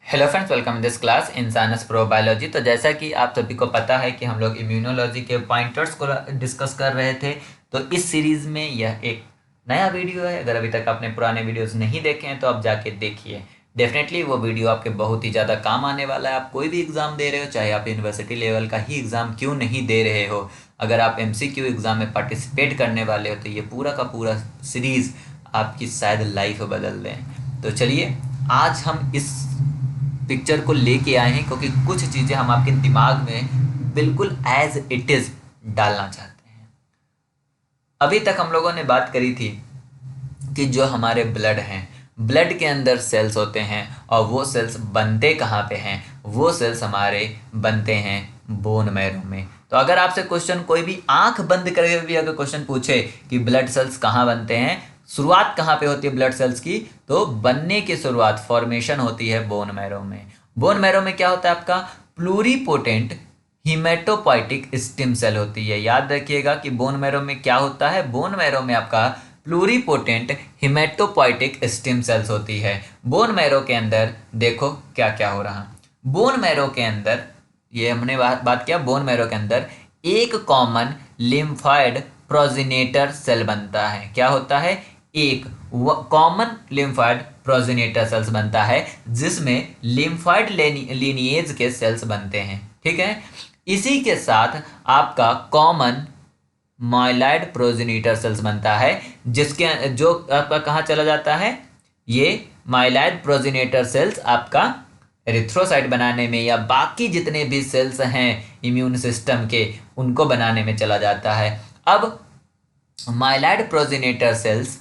Hello friends, welcome this class इंसानस probability. तो जैसा कि आप सभी को पता है कि हम लोग इम्यूनोलॉजी के पॉइंटर्स को डिस्कस कर रहे थे। तो इस सीरीज़ में यह एक नया वीडियो है। अगर अभी तक आपने पुराने वीडियोस नहीं देखे हैं तो आप जाके देखिए। डेफिनेटली वो वीडियो आपके बहुत ही ज़्यादा काम आने वाला है। आप कोई भी एग्ज़ाम दे रहे हो, चाहे आप यूनिवर्सिटी लेवल का ही एग्ज़ाम क्यों नहीं दे रहे हो, अगर आप MCQ एग्ज़ाम में पार्टिसिपेट करने वाले हो तो ये पूरा का पूरा सीरीज़ आपकी शायद लाइफ बदल दें। तो चलिए, आज हम इस पिक्चर को लेके आए हैं क्योंकि कुछ चीज़ें हम आपके दिमाग में बिल्कुल एज इट इज़ डालना चाहते हैं। अभी तक हम लोगों ने बात करी थी कि जो हमारे ब्लड हैं, ब्लड के अंदर सेल्स होते हैं और वो सेल्स बनते कहाँ पे हैं? वो सेल्स हमारे बनते हैं बोन मैरो में। तो अगर आपसे क्वेश्चन कोई भी आंख बंद करके भी अगर क्वेश्चन पूछे कि ब्लड सेल्स कहाँ बनते हैं, शुरुआत कहाँ पे होती है ब्लड सेल्स की, तो बनने की शुरुआत, फॉर्मेशन होती है बोन मैरो में। बोन मैरो में क्या होता है आपका? प्लूरीपोटेंट हिमेटोपोइटिक स्टेम सेल होती है। याद रखिएगा कि बोन मैरो में क्या होता है। बोन मैरो में आपका प्लूरीपोटेंट हिमेटोपोइटिक स्टेम सेल्स होती है। बोन मैरो के अंदर देखो क्या क्या हो रहा। बोन मैरो के अंदर, ये हमने बात किया, बोन मैरो के अंदर एक कॉमन लिम्फॉइड प्रोजेनेटर सेल बनता है। क्या होता है? एक कॉमन लिम्फॉइड प्रोजेनेटर सेल्स बनता है जिसमें लिम्फॉइड लिनिएज के सेल्स बनते हैं। ठीक है। इसी के साथ आपका कॉमन माइलॉइड प्रोजेनेटर सेल्स बनता है, जिसके जो आपका कहाँ चला जाता है? ये माइलॉइड प्रोजेनेटर सेल्स आपका एरिथ्रोसाइट बनाने में या बाकी जितने भी सेल्स हैं इम्यून सिस्टम के, उनको बनाने में चला जाता है। अब माइलॉइड प्रोजेनेटर सेल्स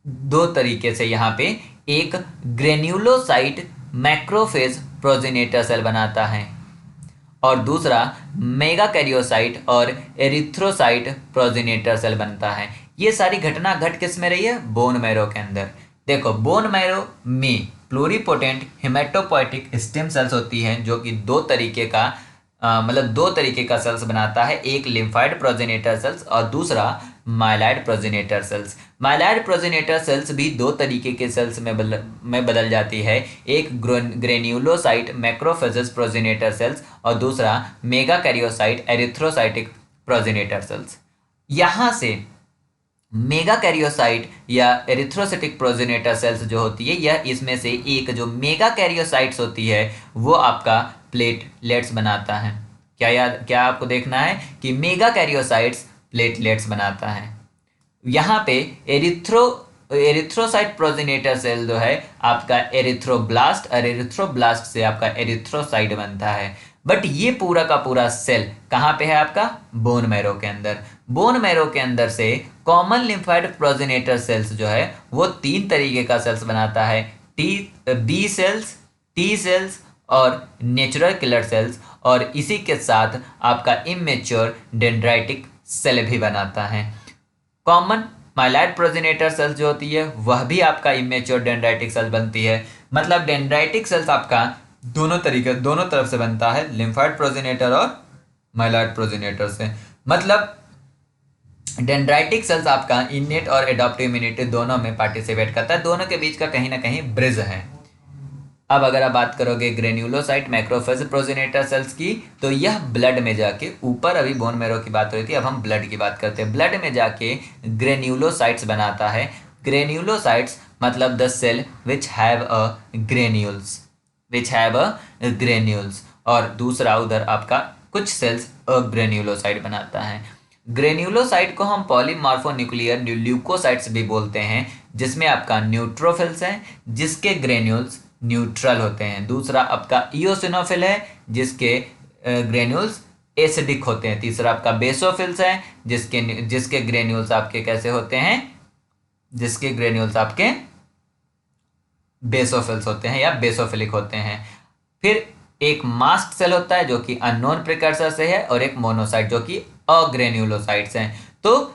दो तरीके से यहाँ पे, एक ग्रेन्युलोसाइट मैक्रोफेज प्रोजेनेटर सेल बनाता है और दूसरा मेगाकैरियोसाइट और एरिथ्रोसाइट प्रोजेनेटर सेल बनता है। ये सारी घटना घट किस में रही है? बोन मैरो के अंदर। देखो, बोन मैरो में प्लूरीपोटेंट हिमेटोपोइटिक स्टेम सेल्स होती हैं जो कि दो तरीके का सेल्स बनाता है। एक लिम्फॉइड प्रोजेनेटर सेल्स और दूसरा myeloid progenitor cells. Myeloid progenitor cells भी दो तरीके के सेल्स में बदल जाती है। एक ग्रेन्युलोसाइट मैक्रोफेजेस प्रोजेनेटर सेल्स और दूसरा मेगाकैरियोसाइट एरिथ्रोसाइटिक प्रोजेनेटर सेल्स। यहाँ से मेगाकैरियोसाइट या एरिथ्रोसाइटिक प्रोजेनेटर सेल्स जो होती है, यह इसमें से एक जो मेगाकैरियोसाइट्स होती है वो आपका प्लेटलेट्स बनाता है। क्या आपको देखना है कि मेगाकैरियोसाइट्स प्लेटलेट्स बनाता है। यहाँ पे एरिथ्रोसाइट प्रोजेनेटर सेल जो है आपका एरिथ्रोब्लास्ट और एरिथ्रोब्लास्ट से आपका एरिथ्रोसाइट बनता है। बट ये पूरा का पूरा सेल कहाँ पे है? आपका बोन मैरो के अंदर। बोन मैरो के अंदर से कॉमन लिम्फॉइड प्रोजेनेटर सेल्स जो है वो तीन तरीके का सेल्स बनाता है। बी सेल्स, टी सेल्स और नेचुरल किलर सेल्स, और इसी के साथ आपका इमेच्योर डेंड्राइटिक सेल भी बनाता है। कॉमन माइलॉइड प्रोजेनेटर सेल्स जो होती है वह भी आपका इमेच्योर डेंड्राइटिक सेल बनती है। मतलब डेंड्राइटिक सेल्स आपका दोनों तरफ से बनता है, लिम्फॉइड प्रोजेनेटर और माइलॉइड प्रोजेनेटर से। मतलब डेंड्राइटिक सेल्स आपका इनेट और एडॉप्टिव इम्यूनिटी दोनों में पार्टिसिपेट करता है। दोनों के बीच का कहीं ना कहीं ब्रिज है। अब अगर आप बात करोगे ग्रेन्युलोसाइट मैक्रोफेज प्रोजेनेटर सेल्स की, तो यह ब्लड में जाके, ऊपर अभी बोन मैरो की बात हो रही थी, अब हम ब्लड की बात करते हैं। ब्लड में जाके ग्रेन्युलोसाइट्स बनाता है। ग्रेन्युलोसाइट्स मतलब the cell which have a granules, और दूसरा उधर आपका कुछ सेल्स ग्रेन्युलोसाइट बनाता है। ग्रेन्युलोसाइट को हम पॉलीमॉर्फोन्यूक्लियर ल्यूकोसाइट्स भी बोलते हैं, जिसमें आपका न्यूट्रोफिल्स हैं जिसके ग्रेन्यूल्स न्यूट्रल होते हैं। दूसरा आपका इओसिनोफिल है जिसके ग्रेन्यूल्स एसिडिक होते हैं। तीसरा आपका बेसोफिल्स है जिसके ग्रेन्यूल्स आपके कैसे होते हैं? जिसके ग्रेन्यूल्स आपके बेसोफिल्स होते हैं या बेसोफिलिक होते हैं। फिर एक मास्ट सेल होता है जो कि अननोन प्रिकर्सर से है, और एक मोनोसाइट जो कि अग्रेन्युलोसाइट्स हैं। तो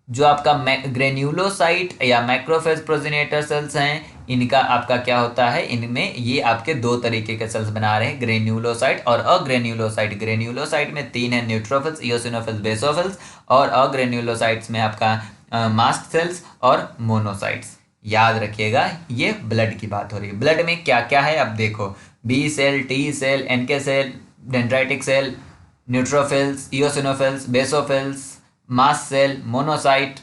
जो आपका ग्रेन्युलोसाइट या मैक्रोफेज प्रोजेनेटर सेल्स हैं, इनका आपका क्या होता है? इनमें ये आपके दो तरीके के सेल्स बना रहे हैं, ग्रेन्युलोसाइट और अग्रेन्युलोसाइट। ग्रेन्युलोसाइट में तीन है, न्यूट्रोफिल्स, इओसिनोफिल्स, बेसोफिल्स, और अग्रेन्युलोसाइट्स में आपका मास्ट सेल्स और मोनोसाइट्स। याद रखिएगा, ये ब्लड की बात हो रही है। ब्लड में क्या क्या है अब देखो, B cell, T cell, NK cell, dendritic cell, neutrophils, eosinophils, basophils, mast cell, monocyte,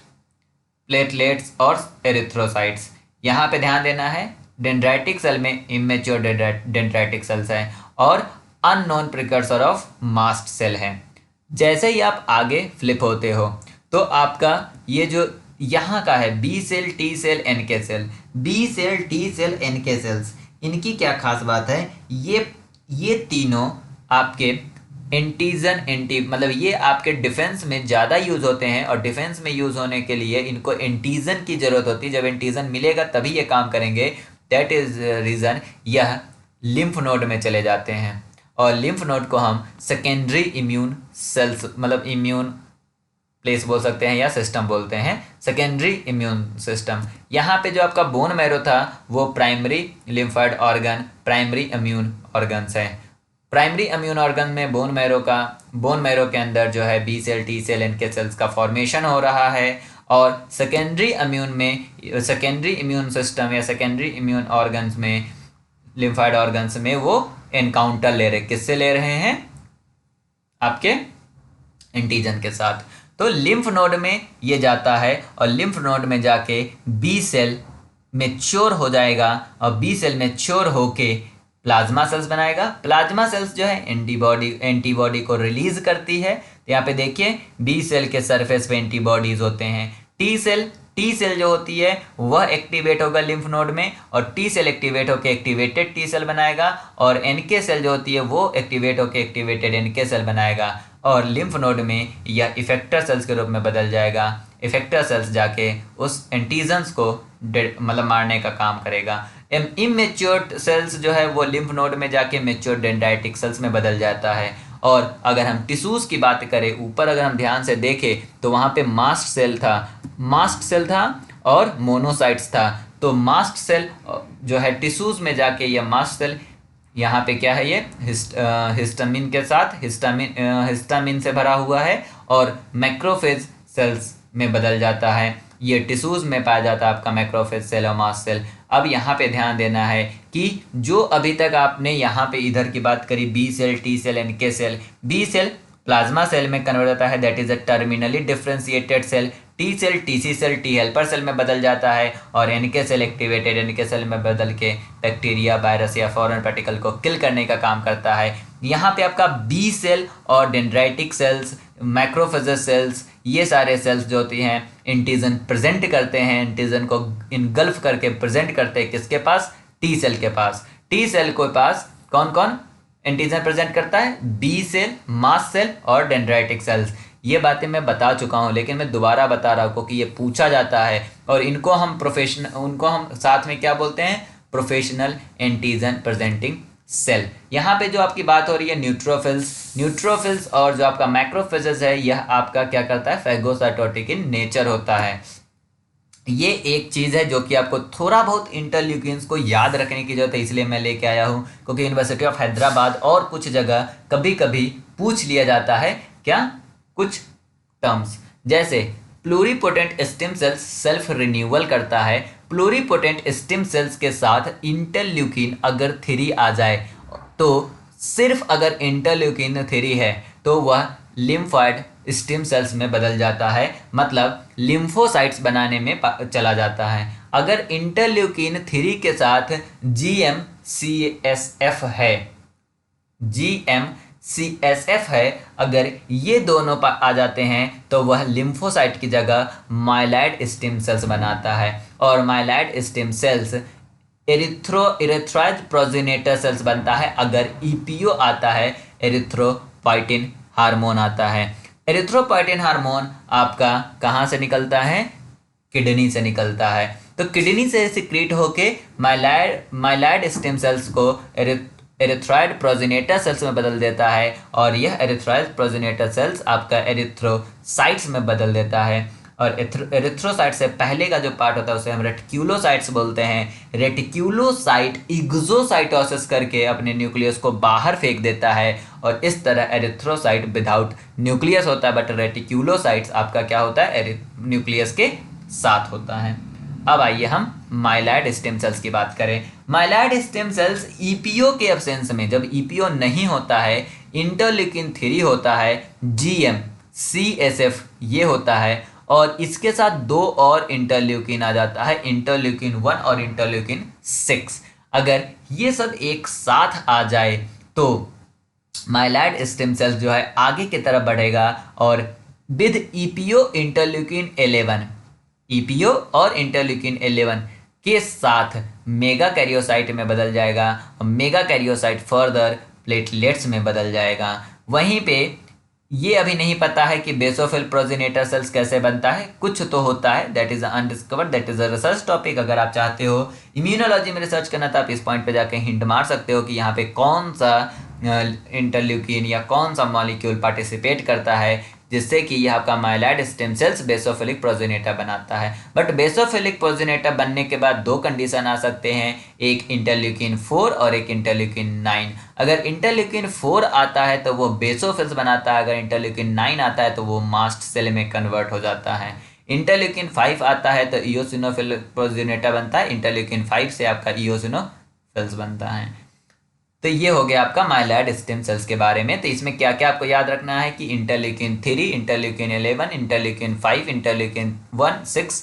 platelets और एरिथ्रोसाइट्स। यहाँ पे ध्यान देना है, डेंड्राइटिक सेल में इमेच्योर डेंड्राइटिक सेल्स हैं और unknown precursor of mast cell है। जैसे ही आप आगे फ्लिप होते हो तो आपका ये जो यहाँ का है B cell, T cell, NK cell, B cell, T cell, NK cells, इनकी क्या खास बात है, ये तीनों आपके मतलब ये आपके डिफेंस में ज़्यादा यूज़ होते हैं और डिफेंस में यूज़ होने के लिए इनको एंटीजन की ज़रूरत होती है। जब एंटीजन मिलेगा तभी ये काम करेंगे। दैट इज़ रीज़न यह लिम्फ नोड में चले जाते हैं और लिम्फ नोड को हम सेकेंडरी इम्यून सेल्स मतलब इम्यून प्लेस बोल सकते हैं या सिस्टम बोलते हैं, सेकेंडरी इम्यून सिस्टम। यहाँ पे जो आपका बोन मैरो था वो primary lymphoid organ, primary immune organs हैं। प्राइमरी इम्यून ऑर्गन में बोन मैरो के अंदर जो है B cell, T cell, NK cells का फॉर्मेशन हो रहा है और सेकेंडरी इम्यून सिस्टम या सेकेंडरी इम्यून ऑर्गन्स में, लिम्फॉइड ऑर्गन्स में वो एनकाउंटर ले रहे, किससे ले रहे हैं, आपके एंटीजन के साथ। तो लिम्फ नोड में ये जाता है और लिम्फ नोड में जाके बी सेल मैच्योर हो जाएगा और बी सेल मैच्योर होके प्लाज्मा सेल्स बनाएगा। प्लाज्मा सेल्स जो है एंटीबॉडी को रिलीज करती है। तो यहाँ पे देखिए बी सेल के सरफेस पे एंटीबॉडीज होते हैं। टी सेल जो होती है वह एक्टिवेट होगा लिम्फ नोड में और टी सेल एक्टिवेट होकर एक्टिवेटेड टी सेल बनाएगा और एनके सेल जो होती है वो एक्टिवेट होकर एक्टिवेटेड एनके सेल बनाएगा और लिम्फ नोड में यह इफेक्टर सेल्स के रूप में बदल जाएगा। इफेक्टर सेल्स जाके उस एंटीजन्स को मतलब मारने का काम करेगा। इमेच्योर सेल्स जो है वो लिम्फ नोड में जाके मैच्योर डेंड्राइटिक सेल्स में बदल जाता है। और अगर हम टिश्यूज़ की बात करें, ऊपर अगर हम ध्यान से देखें तो वहाँ पे मास्ट सेल था और मोनोसाइट्स था। तो मास्ट सेल जो है टिश्यूज़ में जाके यह मास्ट सेल यहाँ पे क्या है, ये हिस्टामिन के साथ हिस्टामिन से भरा हुआ है और मैक्रोफेज सेल्स में बदल जाता है। ये टिश्यूज़ में पाया जाता है आपका मैक्रोफेज सेल और मास्ट सेल। अब यहाँ पे ध्यान देना है कि जो अभी तक आपने यहाँ पे इधर की बात करी B cell, T cell, NK cell, B cell plasma cell में कन्वर्ट होता है, that is a terminally differentiated cell. T cell TC cell T helper cell में बदल जाता है और NK cell activated NK cell में बदल के बैक्टीरिया, वायरस या फॉरेन पार्टिकल को किल करने का काम करता है। यहाँ पे आपका बी सेल और डेंड्राइटिक सेल्स, मैक्रोफेजेस सेल्स, ये सारे सेल्स जो होती हैं एंटीजन प्रेजेंट करते हैं, एंटीजन को इनगल्फ करके प्रेजेंट करते हैं किसके पास, टी सेल के पास। टी सेल के पास कौन कौन एंटीजन प्रेजेंट करता है, बी सेल, मास्ट सेल और डेंड्राइटिक सेल्स। ये बातें मैं बता चुका हूँ लेकिन मैं दोबारा बता रहा हूँ क्योंकि ये पूछा जाता है और इनको हम साथ में क्या बोलते हैं, प्रोफेशनल एंटीजन प्रेजेंटिंग सेल। यहाँ पे जो आपकी बात हो रही है न्यूट्रोफिल्स और जो आपका मैक्रोफेजेस है, यह आपका क्या करता है, फैगोसाइटोटिक इन नेचर होता है। ये एक चीज़ है जो कि आपको थोड़ा बहुत इंटरल्यूकिन्स को याद रखने की जरूरत है, इसलिए मैं लेके आया हूँ क्योंकि यूनिवर्सिटी ऑफ हैदराबाद और कुछ जगह कभी कभी पूछ लिया जाता है क्या, कुछ टर्म्स जैसे pluripotent stem cells self renewal करता है। प्लूरीपोटेंट स्टेम सेल्स के साथ इंटरल्यूकिन अगर 3 आ जाए तो सिर्फ अगर इंटरल्यूकिन 3 है तो वह लिम्फॉइड स्टेम सेल्स में बदल जाता है, मतलब लिम्फोसाइट्स बनाने में चला जाता है। अगर इंटरल्यूकिन 3 के साथ GM-CSF है, अगर ये दोनों आ जाते हैं तो वह लिम्फोसाइट की जगह माइलॉइड स्टेम सेल्स बनाता है और myeloid stem cells erythroid progenitor cells बनता है अगर EPO आता है, एरिथ्रोपाइटिन हार्मोन आता है। एरिथ्रोपाइटिन हार्मोन आपका कहाँ से निकलता है, किडनी से निकलता है। तो किडनी से सिक्रीट होके माइलॉइड स्टेम सेल्स को एरिथ्रॉइड प्रोजेनेटर सेल्स में बदल देता है और यह एरिथ्रॉइड प्रोजेनेटर सेल्स आपका एरिथ्रोसाइट्स में बदल देता है। और एरिथ्रोसाइट से पहले का जो पार्ट होता है उसे हम रेटिक्यूलोसाइट्स बोलते हैं। रेटिक्यूलोसाइट इग्जोसाइटोसिस करके अपने न्यूक्लियस को बाहर फेंक देता है और इस तरह एरिथ्रोसाइट विदाउट न्यूक्लियस होता है, बट रेटिक्यूलोसाइट्स आपका क्या होता है, न्यूक्लियस के साथ होता है। अब आइए हम माइलॉइड स्टेम सेल्स की बात करें, माइलॉइड स्टेम सेल्स ईपीओ के एब्सेंस में, जब ईपीओ नहीं होता है, इंटरल्यूकिन 3 होता है, जीएम सीएसएफ ये होता है, और इसके साथ 2 और इंटरल्यूकिन आ जाता है, इंटरल्यूकिन 1 और इंटरल्यूकिन 6। अगर ये सब एक साथ आ जाए तो माइलॉइड स्टेम सेल्स जो है आगे की तरफ बढ़ेगा और विद ईपीओ इंटरल्यूकिन 11, ईपीओ और इंटरल्यूकिन 11 के साथ मेगा कैरियोसाइट में बदल जाएगा, और मेगा कैरियोसाइट फर्दर प्लेटलेट्स में बदल जाएगा। वहीं पे ये अभी नहीं पता है कि बेसोफिल प्रोजेनेटर सेल्स कैसे बनता है, कुछ तो होता है, that is undiscovered, that is a research topic. अगर आप चाहते हो इम्यूनोलॉजी में रिसर्च करना तो आप इस पॉइंट पे जाके हिंट मार सकते हो कि यहाँ पे कौन सा इंटरल्यूकिन या कौन सा मॉलिक्यूल पार्टिसिपेट करता है जिससे कि यह आपका myeloid stem sales basophilic progenitor बनाता है। बट बेसोफिलिक प्रोजेनेटर बनने के बाद 2 कंडीशन आ सकते हैं, एक इंटरल्यूकिन 4 और एक इंटरल्यूकिन 9। अगर इंटरल्यूकिन 4 आता है तो वो बेसोफिल्स बनाता है, अगर इंटरल्यूकिन 9 आता है तो वो मास्ट सेल में कन्वर्ट हो जाता है। इंटरल्यूकिन 5 आता है तो इयोसिनोफिल प्रोजेनेटर बनता है, इंटरल्यूकिन 5 से आपका इयोसिनोफिल्स बनता है। तो ये हो गया आपका माइलॉइड स्टेम सेल्स के बारे में। तो इसमें क्या क्या आपको याद रखना है कि इंटरल्यूकिन 3, इंटरल्यूकिन 11, इंटरल्यूकिन 5, इंटरल्यूकिन 1, 6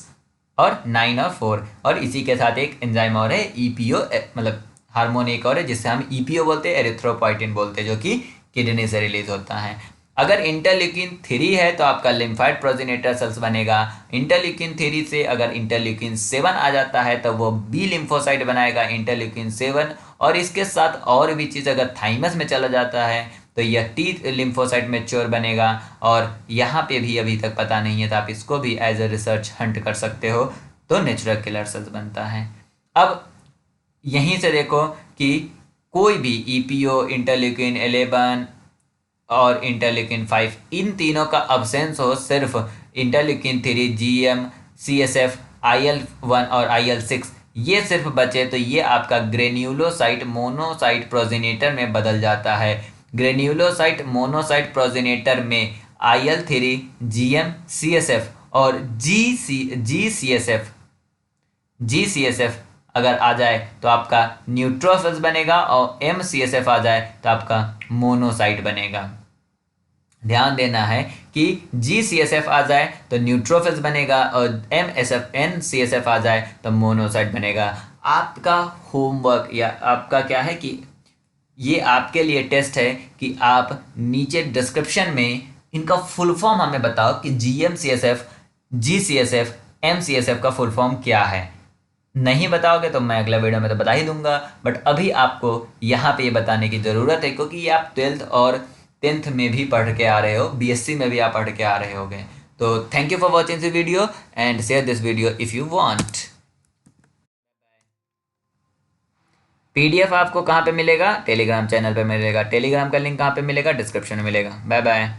और 9 और 4, और इसी के साथ एक एंजाइम और है ईपीओ, मतलब हार्मोन एक और है जिससे हम ईपीओ बोलते हैं, एरिथ्रोपोइटिन बोलते हैं, जो कि किडनी से रिलीज होता है। अगर इंटरल्यूकिन 3 है तो आपका लिम्फाइड प्रोजेनेटर सेल्स बनेगा। इंटरल्यूकिन 3 से अगर इंटरल्यूकिन 7 आ जाता है तो वो बी लिम्फोसाइट बनाएगा, इंटरल्यूकिन 7, और इसके साथ और भी चीज़ अगर थाइमस में चला जाता है तो यह टी लिम्फोसाइट मैच्योर बनेगा, और यहाँ पे भी अभी तक पता नहीं है तो आप इसको भी एज ए रिसर्च हंट कर सकते हो, तो नेचुरल किलर सेल्स बनता है। अब यहीं से देखो कि कोई भी ईपीओ, इंटरल्यूकिन 11 और इंटरल्यूकिन 5 इन तीनों का अब्सेंस हो, सिर्फ इंटरल्यूकिन 3, जीएम, सीएसएफ, IL-1 और IL-6 ये सिर्फ बचे तो ये आपका ग्रेन्यूलोसाइट मोनोसाइट प्रोजेनेटर में बदल जाता है। ग्रेन्यूलोसाइट मोनोसाइट प्रोजेनेटर में IL-3, जीएम, सीएसएफ और GCSF अगर आ जाए तो आपका न्यूट्रोफिल्स बनेगा, और MCSF आ जाए तो आपका मोनोसाइट बनेगा। ध्यान देना है कि GCSF आ जाए तो न्यूट्रोफिल्स बनेगा, और NCSF आ जाए तो मोनोसाइट बनेगा। आपका होमवर्क या आपका क्या है कि ये आपके लिए टेस्ट है कि आप नीचे डिस्क्रिप्शन में इनका फुल फॉर्म हमें बताओ कि GMCSF, GCSF, MCSF का फुल फॉर्म क्या है। नहीं बताओगे तो मैं अगला वीडियो में तो बता ही दूंगा, बट अभी आपको यहाँ पे ये बताने की ज़रूरत है क्योंकि ये आप 12th और 10th में भी पढ़ के आ रहे हो, BSc में भी आप पढ़ के आ रहे होगे। तो thank you for watching this video and share this video if you want. PDF आपको कहाँ पे मिलेगा? टेलीग्राम चैनल पे मिलेगा। टेलीग्राम का लिंक कहाँ पे मिलेगा? डिस्क्रिप्शन में मिलेगा। Bye bye.